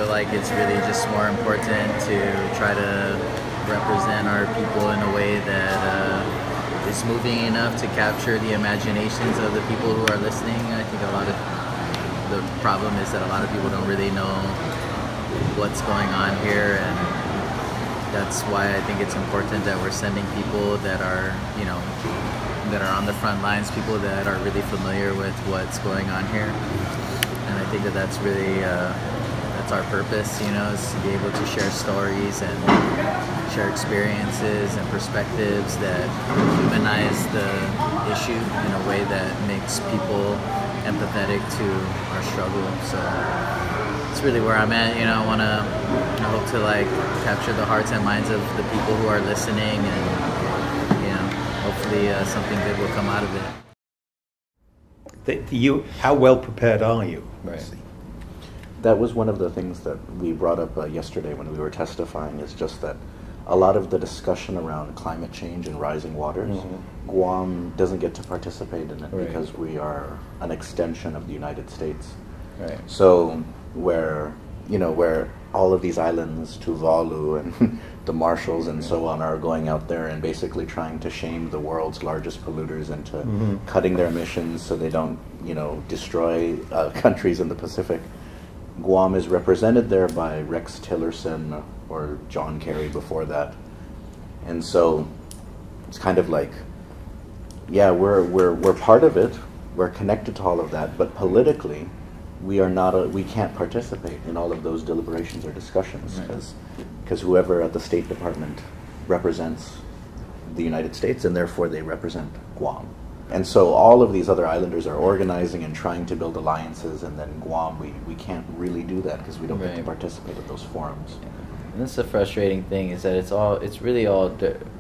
feel like it's really just more important to try to represent our people in a way that is moving enough to capture the imaginations of the people who are listening. I think a lot of the problem is that a lot of people don't really know what's going on here, and that's why I think it's important that we're sending people that are, that are on the front lines, people that are really familiar with what's going on here. And I think that that's really, that's our purpose, is to be able to share stories and share experiences and perspectives that humanize the issue in a way that makes people empathetic to our struggle. So it's really where I'm at. I hope to capture the hearts and minds of the people who are listening, and hopefully something good will come out of it. How well prepared are you? Right. That was one of the things that we brought up yesterday when we were testifying, is just that a lot of the discussion around climate change and rising waters, Guam doesn't get to participate in it because we are an extension of the United States. Right. So where all of these islands, Tuvalu and the Marshalls and so on, are going out there and basically trying to shame the world's largest polluters into cutting their emissions so they don't, destroy countries in the Pacific. Guam is represented there by Rex Tillerson or John Kerry before that. And so it's kind of like, yeah, we're part of it, we're connected to all of that, but politically we can't participate in all of those deliberations or discussions, because whoever at the State Department represents the United States, and therefore they represent Guam. And so all of these other islanders are organizing and trying to build alliances, and then Guam, we can't really do that because we don't get to participate in those forums. And that's the frustrating thing, is that it's really all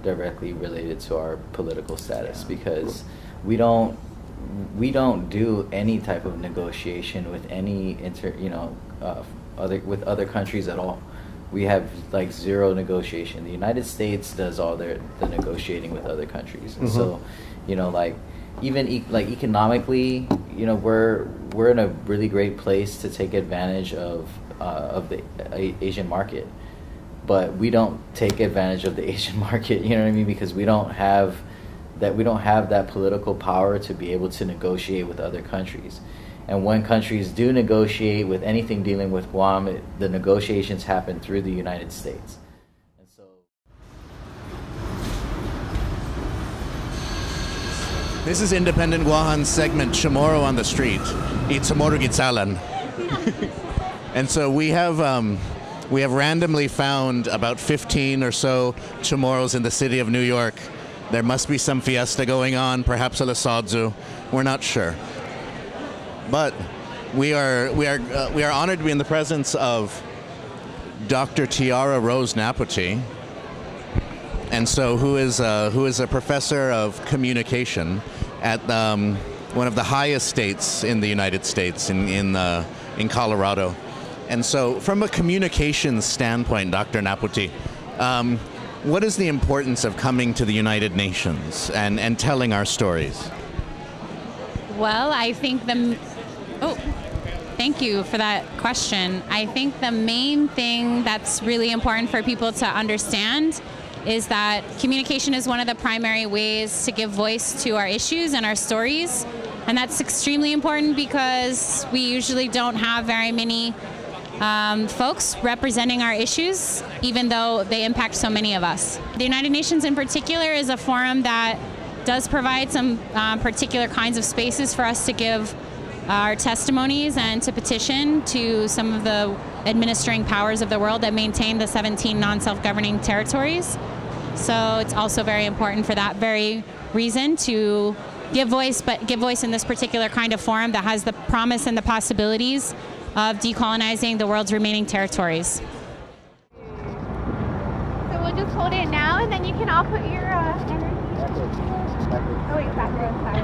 directly related to our political status, because we don't do any type of negotiation with any other countries at all. We have zero negotiation. The United States does all the negotiating with other countries, and so even economically, we're in a really great place to take advantage of the Asian market, but we don't take advantage of the Asian market. You know what I mean? Because we don't have that political power to be able to negotiate with other countries. And when countries do negotiate with anything dealing with Guam, the negotiations happen through the United States. And so, this is Independent Guahan's segment Chamorro on the Street. It's Chamorro Gitzalan. And so we have randomly found about 15 or so Chamorros in the city of New York. There must be some fiesta going on, perhaps a Lasodzu. We're not sure. But we are honored to be in the presence of Dr. Tiara Rose Naputi, and so who is a professor of communication at one of the highest states in the United States, in Colorado. And so, from a communications standpoint, Dr. Naputi, what is the importance of coming to the United Nations and telling our stories? Well, I think thank you for that question. I think the main thing that's really important for people to understand is that communication is one of the primary ways to give voice to our issues and our stories. And that's extremely important because we usually don't have very many folks representing our issues, even though they impact so many of us. The United Nations in particular is a forum that does provide some particular kinds of spaces for us to give our testimonies and to petition to some of the administering powers of the world that maintain the 17 non-self-governing territories. So it's also very important for that very reason to give voice, but give voice in this particular kind of forum that has the promise and the possibilities of decolonizing the world's remaining territories. So we'll just hold it now, and then you can all put your energy. Oh wait, back row, sorry.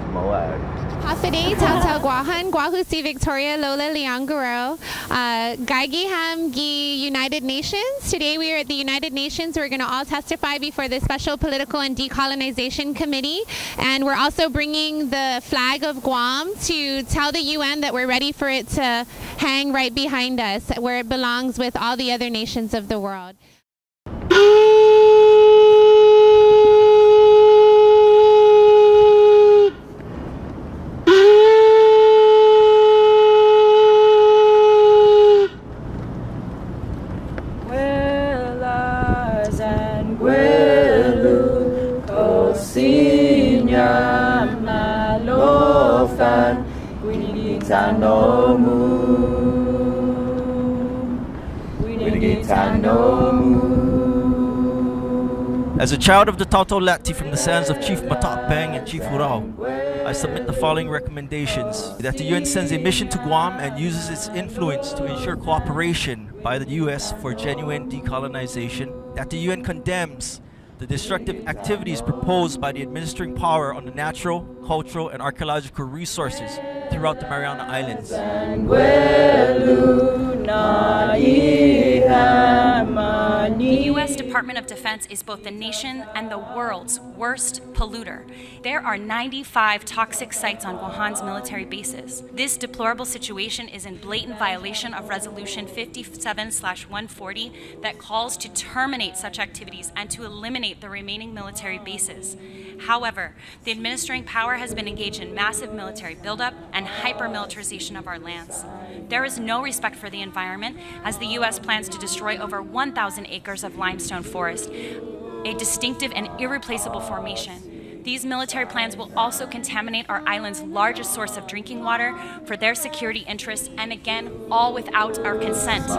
Moag. Awesome. Fide, Tauta Guahan, Guahu Si Victoria, Lola Leon Guerrero, Gaigi Ham Gi United Nations. Today we are at the United Nations. We're going to all testify before the Special Political and Decolonization Committee. And we're also bringing the flag of Guam to tell the UN that we're ready for it to hang right behind us, where it belongs with all the other nations of the world. As a child of the Tautau Lati from the sands of Chief Matak Peng and Chief Hurao, I submit the following recommendations: that the UN sends a mission to Guam and uses its influence to ensure cooperation by the US for genuine decolonization, that the UN condemns the destructive activities proposed by the administering power on the natural, cultural, and archaeological resources throughout the Mariana Islands. The U.S. Department of Defense is both the nation and the world's worst polluter. There are 95 toxic sites on Guam's military bases. This deplorable situation is in blatant violation of Resolution 57/140 that calls to terminate such activities and to eliminate the remaining military bases. However, the administering power has been engaged in massive military buildup and hyper-militarization of our lands. There is no respect for the environment, as the U.S. plans to destroy over 1,000 acres of limestone forest, a distinctive and irreplaceable formation. These military plans will also contaminate our island's largest source of drinking water for their security interests, and again, all without our consent.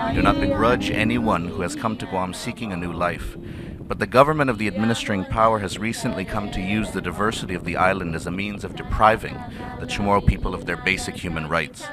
We do not begrudge anyone who has come to Guam seeking a new life, but the government of the administering power has recently come to use the diversity of the island as a means of depriving the Chamorro people of their basic human rights.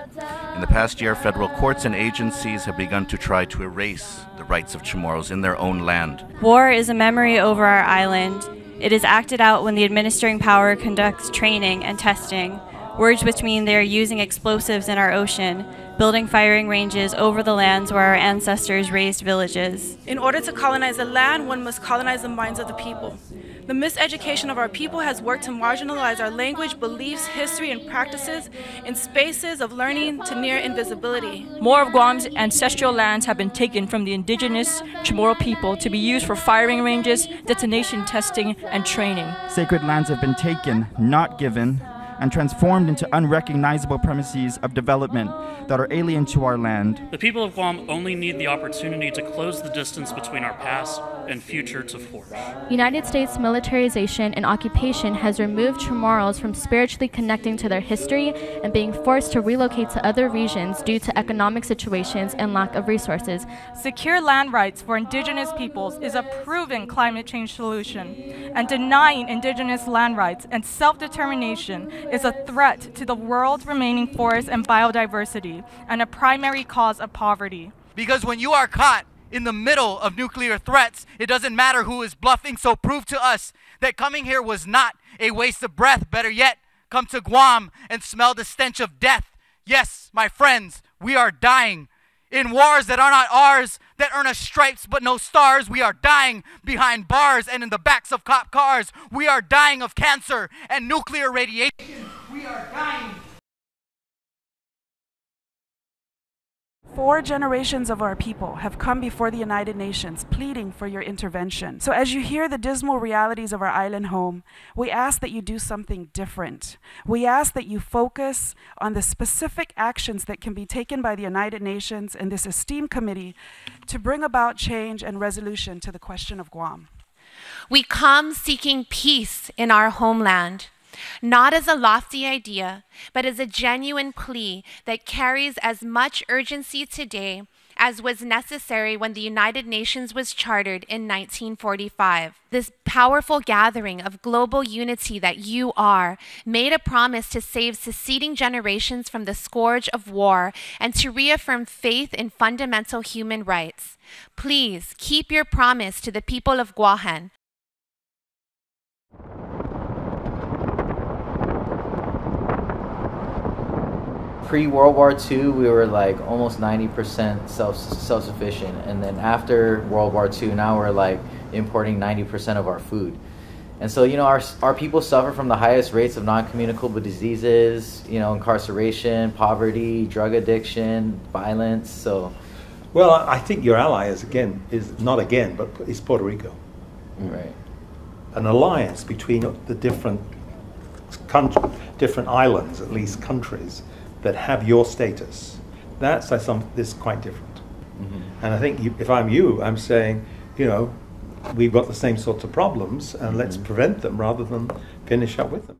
In the past year, federal courts and agencies have begun to try to erase the rights of Chamorros in their own land. War is a memory over our island. It is acted out when the administering power conducts training and testing, words which mean they are using explosives in our ocean, building firing ranges over the lands where our ancestors raised villages. In order to colonize the land, one must colonize the minds of the people. The miseducation of our people has worked to marginalize our language, beliefs, history, and practices in spaces of learning to near invisibility. More of Guam's ancestral lands have been taken from the indigenous Chamorro people to be used for firing ranges, detonation testing, and training. Sacred lands have been taken, not given, and transformed into unrecognizable premises of development that are alien to our land. The people of Guam only need the opportunity to close the distance between our past and future to flourish. United States militarization and occupation has removed Chamorros from spiritually connecting to their history and being forced to relocate to other regions due to economic situations and lack of resources. Secure land rights for indigenous peoples is a proven climate change solution, and denying indigenous land rights and self-determination is a threat to the world's remaining forests and biodiversity, and a primary cause of poverty. Because when you are caught in the middle of nuclear threats, it doesn't matter who is bluffing, so prove to us that coming here was not a waste of breath. Better yet, come to Guam and smell the stench of death. Yes, my friends, we are dying. In wars that are not ours, that earn us stripes but no stars, we are dying behind bars and in the backs of cop cars. We are dying of cancer and nuclear radiation. We are dying. 4 generations of our people have come before the United Nations pleading for your intervention. So as you hear the dismal realities of our island home, we ask that you do something different. We ask that you focus on the specific actions that can be taken by the United Nations and this esteemed committee to bring about change and resolution to the question of Guam. We come seeking peace in our homeland, not as a lofty idea, but as a genuine plea that carries as much urgency today as was necessary when the United Nations was chartered in 1945. This powerful gathering of global unity that you are made a promise to save succeeding generations from the scourge of war and to reaffirm faith in fundamental human rights. Please keep your promise to the people of Guam. pre-World War II, we were like almost 90% self-sufficient, and then after World War II, now we're like importing 90% of our food. And so, you know, our people suffer from the highest rates of non-communicable diseases, you know, incarceration, poverty, drug addiction, violence. So, well, I think your ally is Puerto Rico. Right. An alliance between the different islands, at least countries, that have your status. That's quite different. And I think if I'm you, I'm saying, you know, we've got the same sorts of problems, and let's prevent them rather than finish up with them.